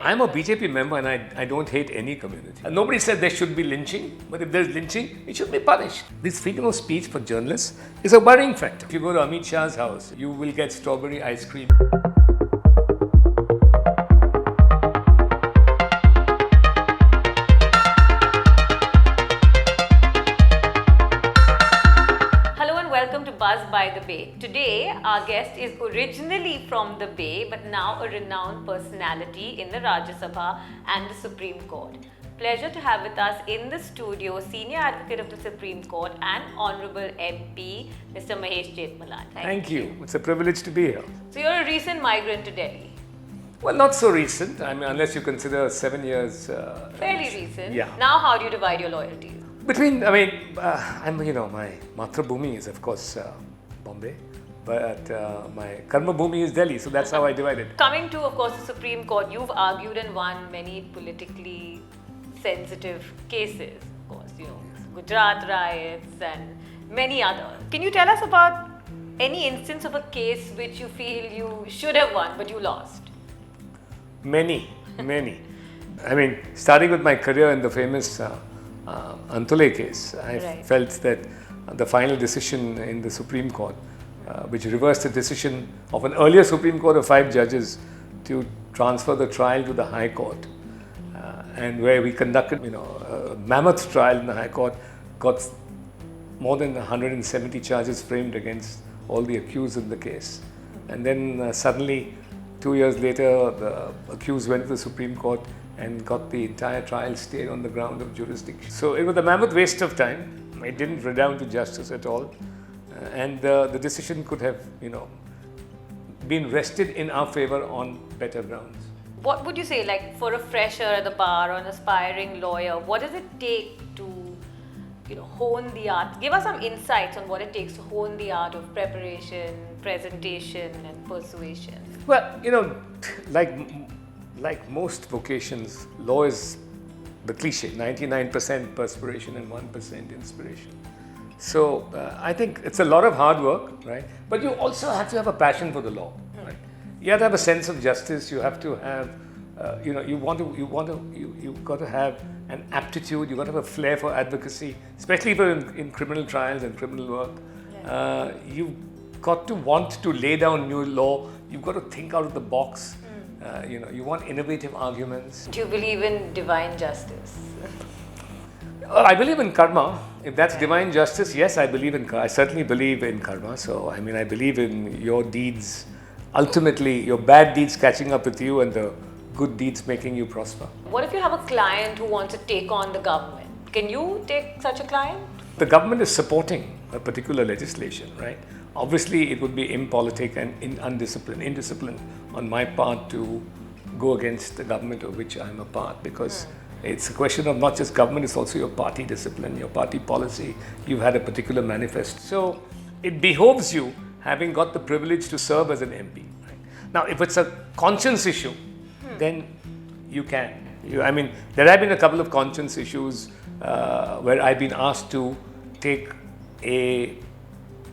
I'm a BJP member and I don't hate any community. Nobody said there should be lynching, but if there's lynching, it should be punished. This freedom of speech for journalists is a worrying factor. If you go to Amit Shah's house, you will get strawberry ice cream. Buzz by the Bay. Today, our guest is originally from the Bay, but now a renowned personality in the Rajya Sabha and the Supreme Court. Pleasure to have with us in the studio, Senior Advocate of the Supreme Court and Honorable MP, Mr Mahesh Jethmalani. Thank you. It's a privilege to be here. So you're a recent migrant to Delhi. Well, not so recent. I mean, unless you consider 7 years. Fairly recent. Yeah. Now, how do you divide your loyalties? My Matrabhumi is of course Bombay, but my Karma Bhumi is Delhi, so that's how I divide it. Coming to, of course, the Supreme Court, you've argued and won many politically sensitive cases, of course, Gujarat Riots and many others. Can you tell us about any instance of a case which you feel you should have won but you lost? Many. I mean, starting with my career in the famous Antulay case, I felt that the final decision in the Supreme Court, which reversed the decision of an earlier Supreme Court of 5 judges to transfer the trial to the High Court, and where we conducted, a mammoth trial in the High Court, got more than 170 charges framed against all the accused in the case. And then suddenly, 2 years later, the accused went to the Supreme Court and got the entire trial stayed on the ground of jurisdiction. So it was a mammoth waste of time. It didn't redound to justice at all. And the decision could have, been rested in our favor on better grounds. What would you say, like for a fresher at the bar or an aspiring lawyer, what does it take to, hone the art? Give us some insights on what it takes to hone the art of preparation, presentation, and persuasion. Well, like most vocations, law is the cliche, 99% perspiration and 1% inspiration. So I think it's a lot of hard work, right? But you also have to have a passion for the law, right? You have to have a sense of justice. You have to have, you've got to have an aptitude. You've got to have a flair for advocacy, especially in criminal trials and criminal work. Yeah. You've got to want to lay down new law. You've got to think out of the box. You want innovative arguments. Do you believe in divine justice? I believe in karma. If that's divine justice, yes, I certainly believe in karma. So, I believe in your deeds, ultimately your bad deeds catching up with you and the good deeds making you prosper. What if you have a client who wants to take on the government? Can you take such a client? The government is supporting a particular legislation, right? Obviously, it would be impolitic and indisciplined on my part to go against the government of which I'm a part, because it's a question of not just government, it's also your party discipline, your party policy. You've had a particular manifesto. So it behoves you, having got the privilege to serve as an MP. Right? Now, if it's a conscience issue, then you can. There have been a couple of conscience issues where I've been asked to take a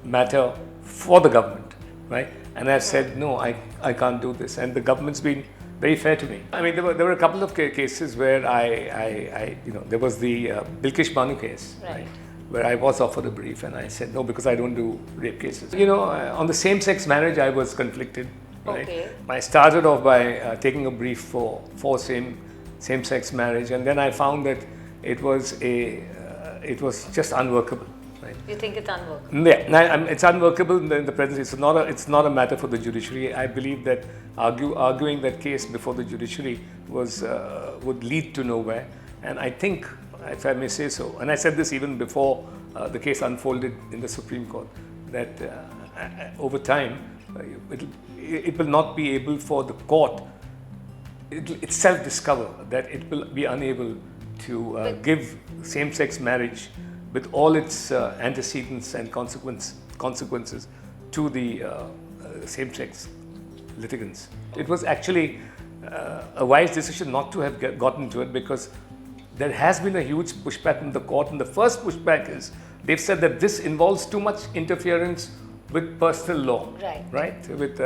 matter for the government, right? And I've said, no, I can't do this. And the government's been very fair to me. There were a couple of cases where there was the Bilkish Banu case, right? Where I was offered a brief and I said, no, because I don't do rape cases. On the same-sex marriage, I was conflicted, right? Okay. I started off by taking a brief for same-sex marriage, and then I found that it was just unworkable. Right. You think it's unworkable? Yeah, it's unworkable in the present. It's not a matter for the judiciary. I believe that arguing that case before the judiciary would lead to nowhere. And I think, if I may say so, and I said this even before the case unfolded in the Supreme Court, that over time it will not be able for the court itself discover that it will be unable to give same-sex marriage with all its antecedents and consequences to the same-sex litigants. It was actually a wise decision not to have gotten to it, because there has been a huge pushback from the court, and the first pushback is they've said that this involves too much interference with personal law, right? With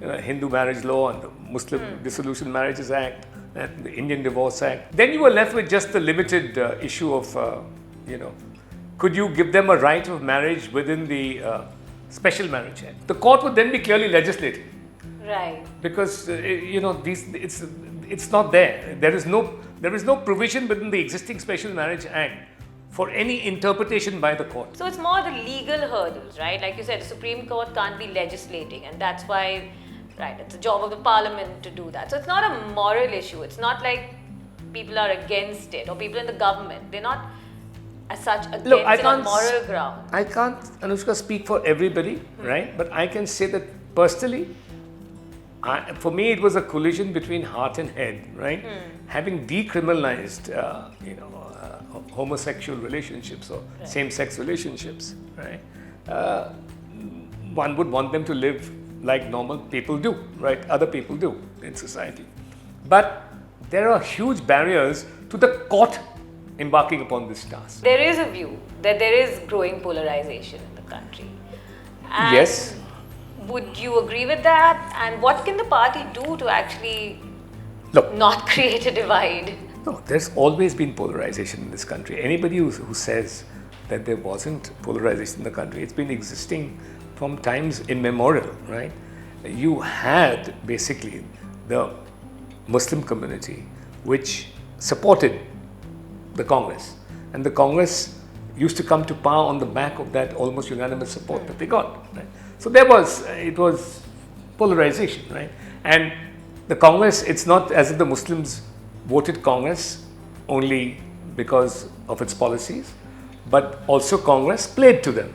Hindu marriage law and the Muslim Dissolution Marriages Act, and the Indian Divorce Act. Then you were left with just the limited issue of, could you give them a right of marriage within the Special Marriage Act? The court would then be clearly legislating. Right. Because, it's not there. There is no provision within the existing Special Marriage Act for any interpretation by the court. So it's more the legal hurdles, right? Like you said, the Supreme Court can't be legislating, and that's why, right, it's the job of the parliament to do that. So it's not a moral issue. It's not like people are against it or people in the government. They're not as such against it on moral ground. I can't, Anushka, speak for everybody, right? But I can say that personally, for me, it was a collision between heart and head, right? Having decriminalized, homosexual relationships or same-sex relationships, right? One would want them to live like normal people do, right? Other people do in society. But there are huge barriers to the court embarking upon this task. There is a view that there is growing polarization in the country. And yes. Would you agree with that? And what can the party do to actually not create a divide? No, there's always been polarization in this country. Anybody who says that there wasn't polarization in the country, it's been existing from times immemorial, right? You had basically the Muslim community which supported the Congress, and the Congress used to come to power on the back of that almost unanimous support that they got, right? So it was polarization, right? And the Congress, it's not as if the Muslims voted Congress only because of its policies, but also Congress played to them,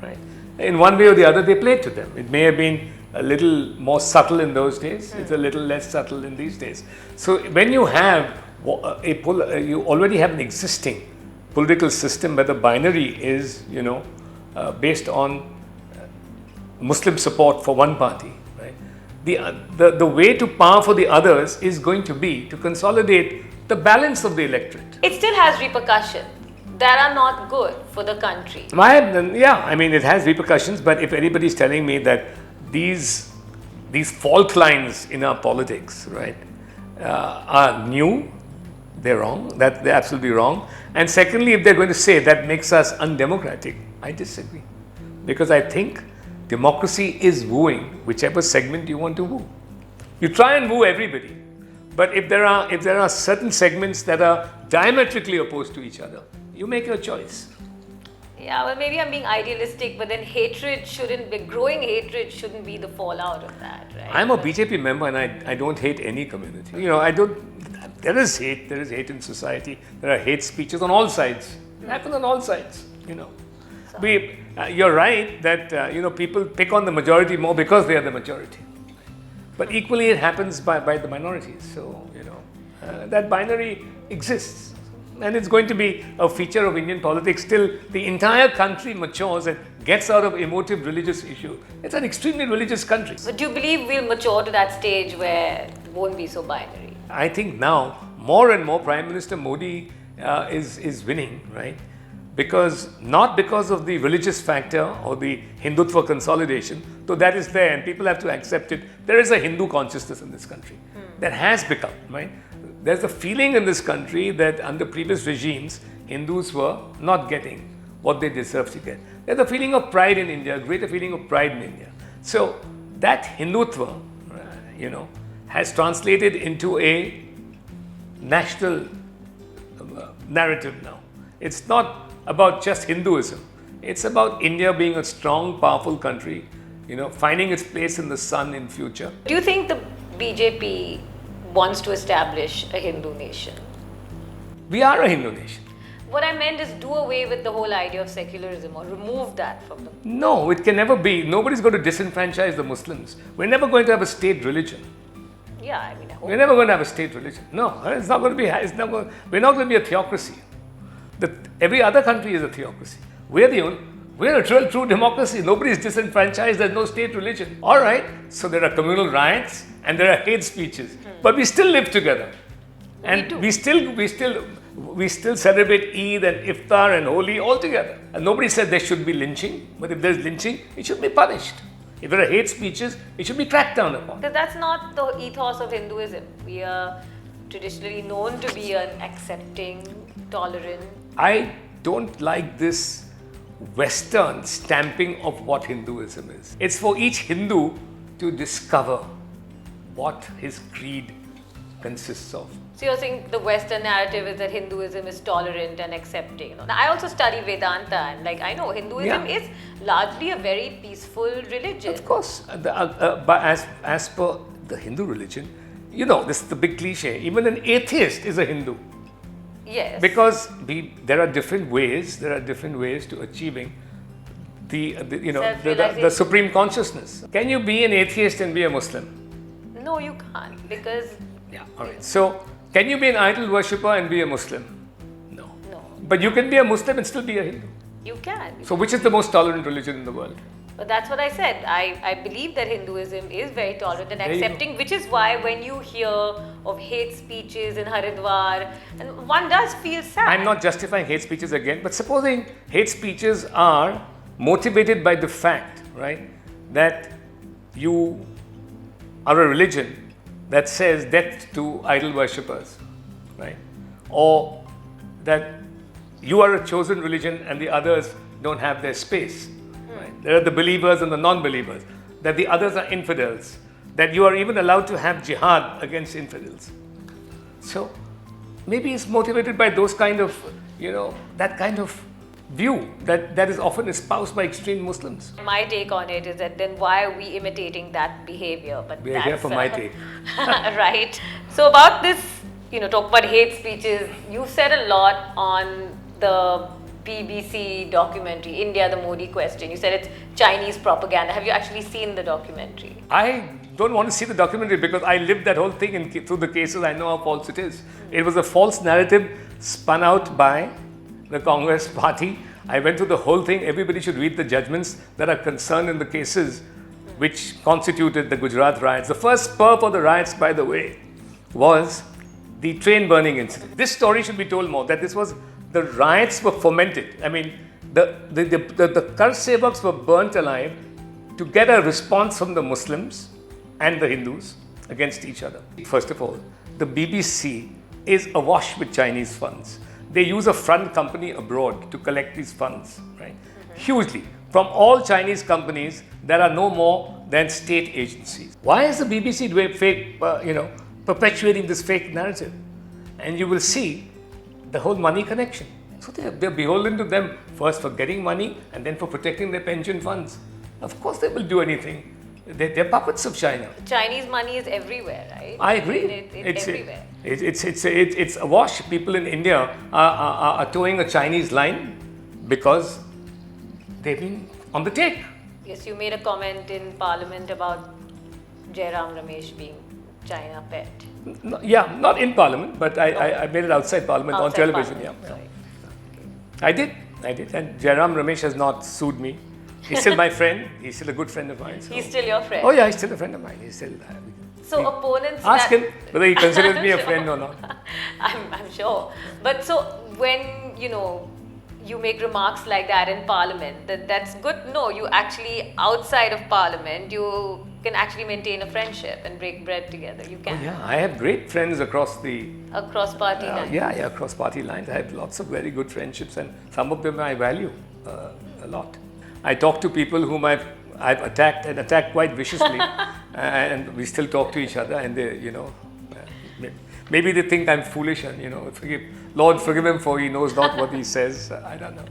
right? In one way or the other, they played to them. It may have been a little more subtle in those days. It's a little less subtle in these days. So when you have you already have an existing political system where the binary is, based on Muslim support for one party, right? The way to power for the others is going to be to consolidate the balance of the electorate. It still has repercussions that are not good for the country. It has repercussions, but if anybody's telling me that these fault lines in our politics, right, are new, they're wrong. They're absolutely wrong. And secondly, if they're going to say that makes us undemocratic, I disagree. Because I think democracy is wooing whichever segment you want to woo. You try and woo everybody, but if there are certain segments that are diametrically opposed to each other, you make your choice. Yeah, well, maybe I'm being idealistic, but then growing hatred shouldn't be the fallout of that, right? I'm a BJP member and I don't hate any community. There is hate in society. There are hate speeches on all sides. It happens on all sides, You're right that, people pick on the majority more because they are the majority. But equally it happens by the minorities. So, that binary exists. And it's going to be a feature of Indian politics till the entire country matures and gets out of emotive religious issue. It's an extremely religious country. But do you believe we'll mature to that stage where it won't be so binary? I think now more and more Prime Minister Modi is winning, right? Not because of the religious factor or the Hindutva consolidation, though that is there and people have to accept it. There is a Hindu consciousness in this country that has become, right? There's a feeling in this country that under previous regimes, Hindus were not getting what they deserve to get. There's a feeling of pride in India, a greater feeling of pride in India. So that Hindutva, has translated into a national narrative now. It's not about just Hinduism. It's about India being a strong, powerful country, finding its place in the sun in future. Do you think the BJP wants to establish a Hindu nation? We are a Hindu nation. What I meant is do away with the whole idea of secularism or remove that from the... No, it can never be. Nobody's going to disenfranchise the Muslims. We're never going to have a state religion. Yeah, I mean... We're never going to have a state religion. No, it's not going to be... we're not going to be a theocracy. Every other country is a theocracy. We're a true democracy. Nobody's disenfranchised. There's no state religion. All right. So there are communal riots and there are hate speeches, but we still live together, and we still celebrate Eid and Iftar and Holi all together. And nobody said there should be lynching, but if there's lynching, it should be punished. If there are hate speeches, it should be cracked down upon. That's not the ethos of Hinduism. We are traditionally known to be an accepting, tolerant. I don't like this Western stamping of what Hinduism is. It's for each Hindu to discover what his creed consists of. So you're saying the Western narrative is that Hinduism is tolerant and accepting. Now, I also study Vedanta, and like I know Hinduism is largely a very peaceful religion. Of course, but as per the Hindu religion, this is the big cliche. Even an atheist is a Hindu. Yes. Because there are different ways. There are different ways to achieving the supreme consciousness. Can you be an atheist and be a Muslim? No, you can't, because. Yeah. All right. So, can you be an idol worshipper and be a Muslim? No. No. But you can be a Muslim and still be a Hindu. You can. So, which is the most tolerant religion in the world? But that's what I said. I believe that Hinduism is very tolerant and accepting, which is why when you hear of hate speeches in Haridwar, and one does feel sad. I'm not justifying hate speeches again, but supposing hate speeches are motivated by the fact, right, that you are a religion that says death to idol worshippers, right, or that you are a chosen religion and the others don't have their space. Right? There are the believers and the non-believers, that the others are infidels, that you are even allowed to have jihad against infidels. So maybe it's motivated by those kind of, that kind of view that is often espoused by extreme Muslims. My take on it is that then why are we imitating that behavior? But we're here for my take. Right. So about this, talk about hate speeches, you've said a lot on the BBC documentary, India, the Modi question. You said it's Chinese propaganda. Have you actually seen the documentary? I don't want to see the documentary because I lived that whole thing and through the cases. I know how false it is. It was a false narrative spun out by the Congress party. I went through the whole thing. Everybody should read the judgments that are concerned in the cases which constituted the Gujarat Riots. The first spur for the riots, by the way, was the train burning incident. This story should be told more, that the riots were fomented. I mean, the Kar Sevaks were burnt alive to get a response from the Muslims and the Hindus against each other. First of all, the BBC is awash with Chinese funds. They use a front company abroad to collect these funds, right? Hugely. From all Chinese companies, there are no more than state agencies. Why is the BBC doing perpetuating this fake narrative? And you will see the whole money connection. So they're beholden to them first for getting money and then for protecting their pension funds. Of course they will do anything. They're puppets of China. Chinese money is everywhere, right? I agree. It's everywhere. It's awash. People in India are towing a Chinese line because they've been on the take. Yes, you made a comment in Parliament about Jairam Ramesh being China pet. No, yeah, not in Parliament, but I made it outside Parliament on television. Parliament. Yeah. I did. And Jairam Ramesh has not sued me. He's still my friend. He's still a good friend of mine. So. He's still your friend? Oh yeah, he's still a friend of mine. He's still. Opponents. Ask him whether he considers me a friend or not. I'm sure. But so when you make remarks like that in Parliament, that's good. No, you actually outside of Parliament, you can actually maintain a friendship and break bread together. You can. Oh, yeah, I have great friends across party lines. Yeah, across party lines. I have lots of very good friendships, and some of them I value a lot. I talk to people whom I've attacked quite viciously, and we still talk to each other. And they, maybe they think I'm foolish, and Lord forgive him for he knows not what he says. I don't know.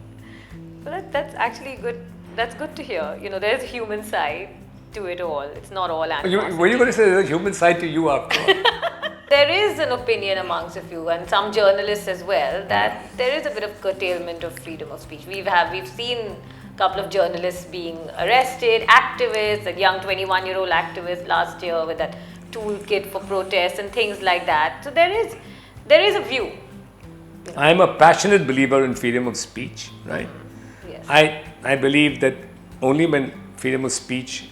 Well, that's actually good. That's good to hear. There's a human side to it all. It's not all animosity. Were you going to say there's a human side to you after all? There is an opinion amongst a few and some journalists as well that there is a bit of curtailment of freedom of speech. We've seen a couple of journalists being arrested, activists, a young 21-year-old activist last year with that toolkit for protests and things like that. So there is a view. I'm a passionate believer in freedom of speech, right? Yes. I believe that only when freedom of speech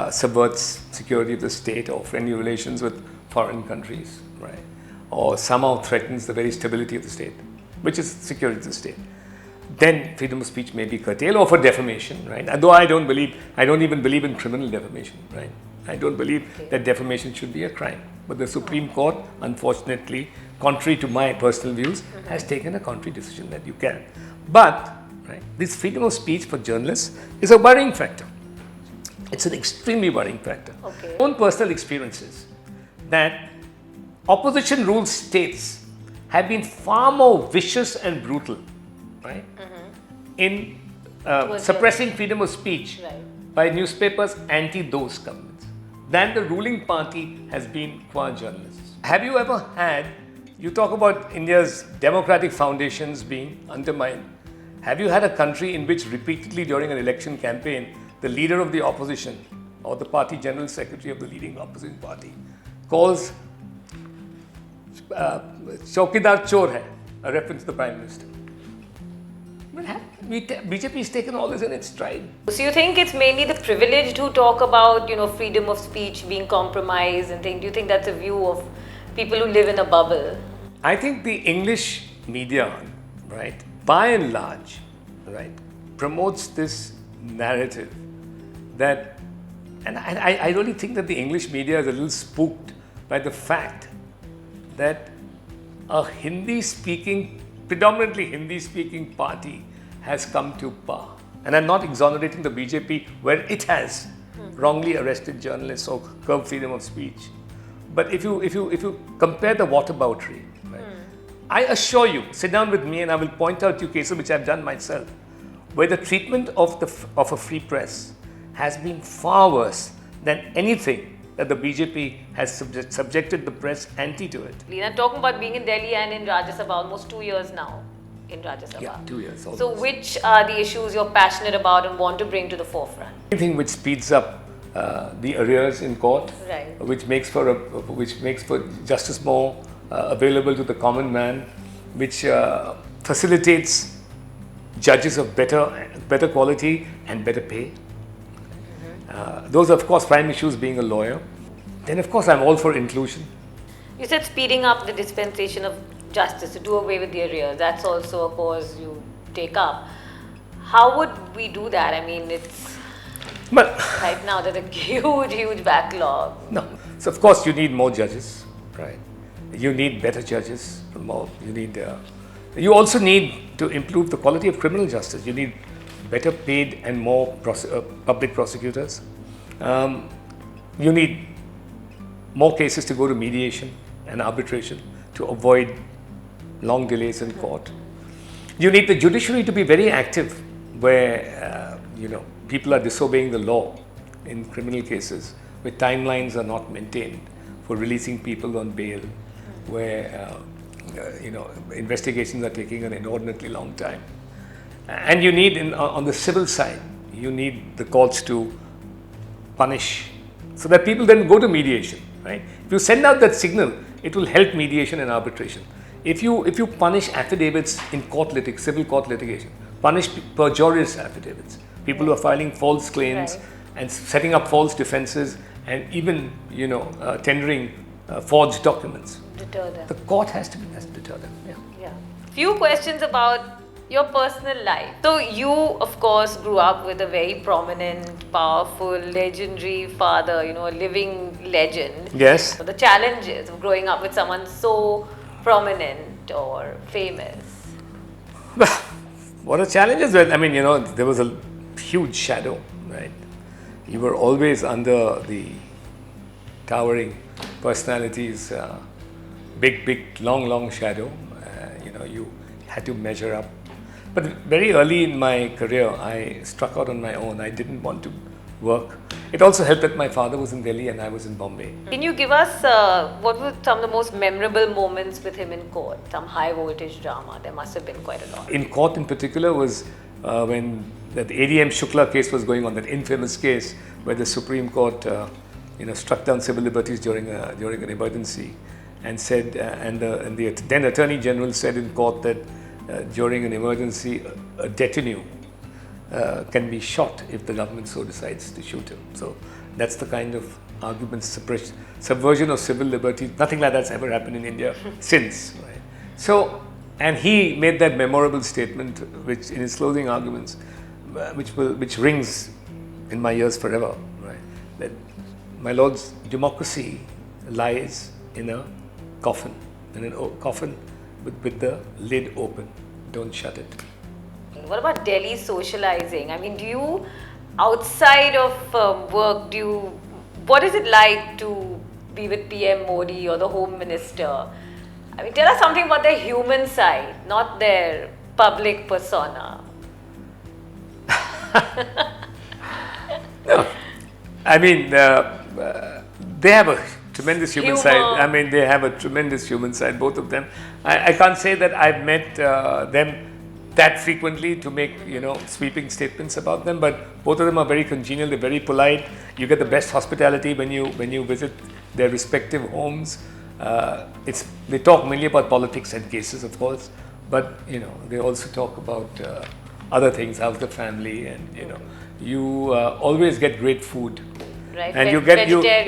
subverts security of the state or friendly relations with foreign countries, right, or somehow threatens the very stability of the state, which is security of the state, then freedom of speech may be curtailed, or for defamation, right? And though I don't even believe in criminal defamation, right? I don't believe that defamation should be a crime. But the Supreme Court, unfortunately, contrary to my personal views, has taken a contrary decision that you can. But this freedom of speech for journalists is a worrying factor. It's an extremely worrying factor. Okay. My own personal experiences that opposition ruled states have been far more vicious and brutal, in suppressing freedom of speech by newspapers anti those governments than the ruling party has been qua journalists. Have you ever had, you talk about India's democratic foundations being undermined. Have you had a country in which repeatedly during an election campaign, the leader of the opposition or the party general secretary of the leading opposition party calls Chaukidar Chor hai, a reference to the Prime Minister? BJP has taken all this in its stride. So you think it's mainly the privileged who talk about, freedom of speech being compromised and things? Do you think that's a view of people who live in a bubble? I think the English media, by and large, promotes this narrative that, and I really think that the English media is a little spooked by the fact that a predominantly Hindi-speaking party has come to power. And I'm not exonerating the BJP where it has wrongly arrested journalists or curbed freedom of speech. But if you compare the whataboutery, I assure you, sit down with me and I will point out to you cases which I've done myself, where the treatment of a free press has been far worse than anything that the BJP has subjected the press anti to it. I'm talking about being in Delhi and in Rajya Sabha almost 2 years now in Rajya Sabha. Yeah, 2 years. Almost. So which are the issues you're passionate about and want to bring to the forefront? Anything which speeds up the arrears in court, which makes for justice more available to the common man, which facilitates judges of better quality and better pay. Those are, of course, prime issues being a lawyer. Then, of course, I'm all for inclusion. You said speeding up the dispensation of justice to do away with the arrears. That's also a cause you take up. How would we do that? I mean, right now there's a huge backlog. No. So, of course, you need more judges, You need better judges. You also need to improve the quality of criminal justice. You need better paid and more public prosecutors. You need more cases to go to mediation and arbitration to avoid long delays in court. You need the judiciary to be very active where people are disobeying the law in criminal cases, where timelines are not maintained for releasing people on bail, where investigations are taking an inordinately long time. And you need, on the civil side, you need the courts to punish so that people then go to mediation. If you send out that signal, it will help mediation and arbitration. If you punish affidavits in civil court litigation, punish perjurious affidavits, people who are filing false claims and setting up false defenses and even tendering forged documents. Deter them. The court has to deter them. Yeah. Few questions about your personal life. So you, of course, grew up with a very prominent, powerful, legendary father, a living legend. Yes. So the challenges of growing up with someone so prominent or famous. What are challenges? There was a huge shadow, You were always under the towering personalities, big, long shadow. You had to measure up. But very early in my career, I struck out on my own. I didn't want to work. It also helped that my father was in Delhi and I was in Bombay. Can you give us what were some of the most memorable moments with him in court? Some high voltage drama. There must have been quite a lot. In court in particular was when that ADM Shukla case was going on, that infamous case where the Supreme Court struck down civil liberties during an emergency and said, and the then Attorney General said in court that during an emergency, a détenu can be shot if the government so decides to shoot him. So that's the kind of argument, subversion of civil liberty. Nothing like that's ever happened in India since. So, and he made that memorable statement, which in his closing arguments, which rings in my ears forever. That my lords, democracy lies in a coffin, coffin with the lid open. Don't shut it. What about Delhi socializing? I mean, do you, outside of work, what is it like to be with PM Modi or the Home Minister? I mean, tell us something about their human side, not their public persona. No. I mean, they have a tremendous human side. I mean, they have a tremendous human side, both of them. I can't say that I've met them that frequently to make, sweeping statements about them, but both of them are very congenial. They're very polite. You get the best hospitality when you visit their respective homes. They talk mainly about politics and cases, of course, but they also talk about other things, how's the family, and you always get great food. Right. And if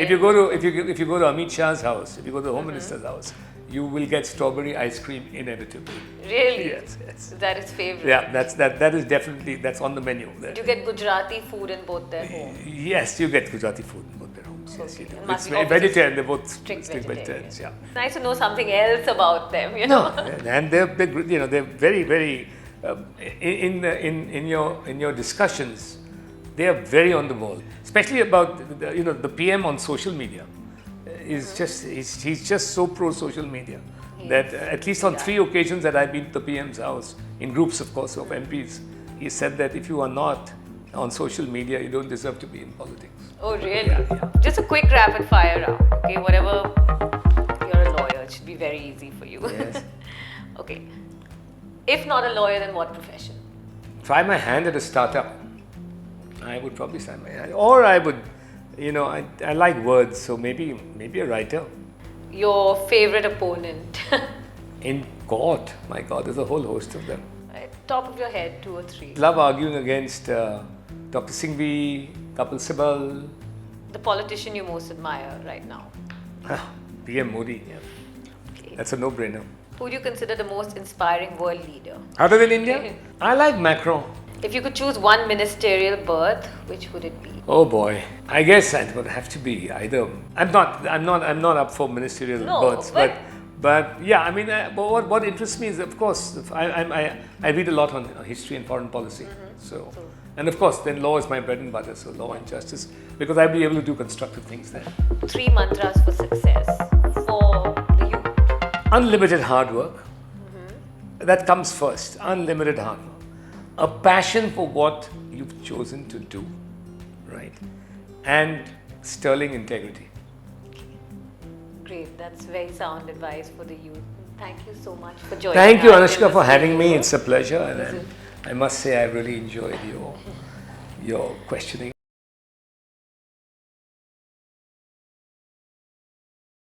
you go to Amit Shah's house, if you go to the Home Minister's house, you will get strawberry ice cream inevitably. Really? Yes. That is favorite. Yeah, that is definitely, that's on the menu there. Do you get Gujarati food in both their homes? Yes, you get Gujarati food in both their homes. Yes, you do. Must It's be vegetarian. They're both strict vegetarians. Yeah. It's nice to know something else about them. No, and they're very, very in your discussions. They are very on the ball, especially about the PM on social media. He's just so pro social media that at least on 3 occasions that I've been to the PM's house, in groups of course of MPs, he said that if you are not on social media, you don't deserve to be in politics. Oh really? Yeah. Just a quick rapid fire round. Okay, whatever. You're a lawyer, it should be very easy for you. Yes. Okay. If not a lawyer, then what profession? Try my hand at a startup. I would probably try my hand, or I would. I like words, so maybe a writer. Your favorite opponent? In court, my God, there's a whole host of them. Right. Top of your head, 2 or 3. Love arguing against Dr. Singhvi, Kapil Sibal. The politician you most admire right now? PM Modi, yeah. Okay. That's a no-brainer. Who do you consider the most inspiring world leader? Other than India, I like Macron. If you could choose one ministerial berth, which would it be? Oh boy, I guess it would have to be either. I'm not up for ministerial berths, but yeah, I mean, but what interests me is, of course, I read a lot on history and foreign policy. So, and of course, then law is my bread and butter. So law and justice, because I'll be able to do constructive things there. 3 mantras for success for the youth. Unlimited hard work. That comes first. Unlimited hard work. A passion for what you've chosen to do, right? And sterling integrity. Great, that's very sound advice for the youth. Thank you so much for joining us. Thank you, Anushka, for having me. It's a pleasure, and I must say I really enjoyed your questioning.